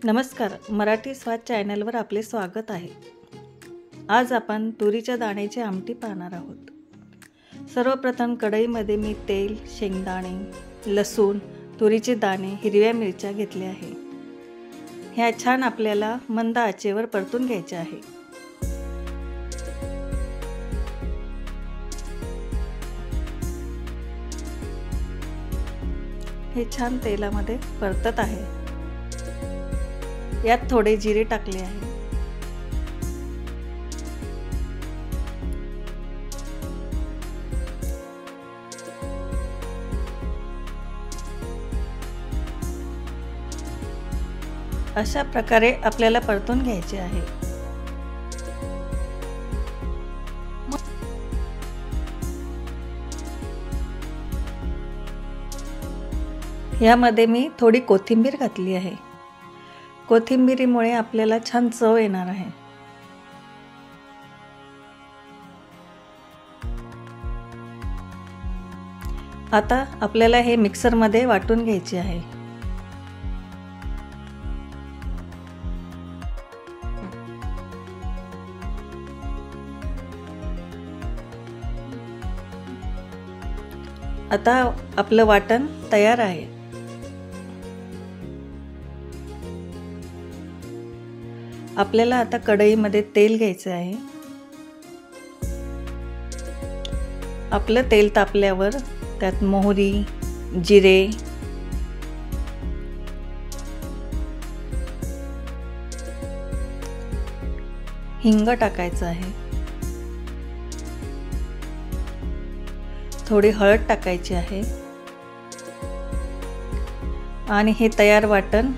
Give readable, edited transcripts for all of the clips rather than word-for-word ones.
नमस्कार, मराठी स्वाद चॅनलवर आपले स्वागत आहे। आज आपण तुरीच्या दाण्याची आमटी पाहणार आहोत। सर्वप्रथम कढईमध्ये मी तेल, शेंगदाणे, लसूण, तुरीचे दाणे, हिरव्या मिरच्या घेतल्या आहे। ह्या छान आपल्याला मंद आचेवर परतून घ्यायचे आहे। हे छान तेलामध्ये परतत आहे। यात थोडे जिरे टाकले आहे। अशा प्रकारे आपल्याला परतून घ्यायचे आहे। यामध्ये मी थोडी कोथिंबीर घातली आहे। कोथिंबीरीमुळे आपल्याला छान चव येणार आहे। आता आपल्याला हे मिक्सर मध्ये वाटून घ्यायचे आहे। आता आपलं वाटण तयार आहे। आपल्याला आता कढईमध्ये तेल घ्यायचे आहे। आपलं तेल तापल्यावर त्यात मोहरी, जिरे, हिंग टाकायचं आहे। थोडी हळद टाकायची आहे आणि हे तयार वाटण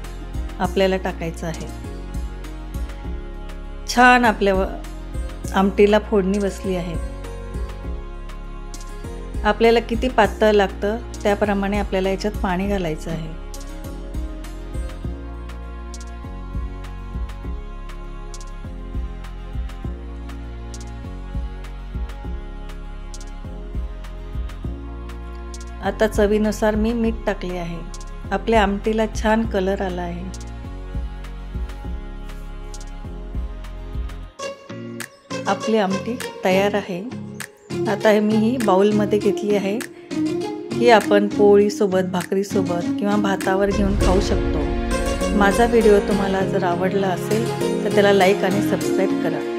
आपल्याला टाकायचं आहे। छान आपल्या आमटीला फोडणी बसली आहे। आपल्याला किती पातळ लागतं त्याप्रमाणे आपल्याला याच्यात पाणी घालायचं आहे। आता चवीनुसार मी मीठ टाकले आहे। आपल्या आमटीला छान कलर आला आहे। आपली आमटी तयार आहे। आता मी ही बाउलमध्ये घेतली आहे। ही आपण पोळी सोबत, भाकरी सोबत किंवा भातावर घेऊन खाऊ शकतो। माझा व्हिडिओ तुम्हाला जर आवडला असेल तर त्याला लाईक आणि सबस्क्राईब करा।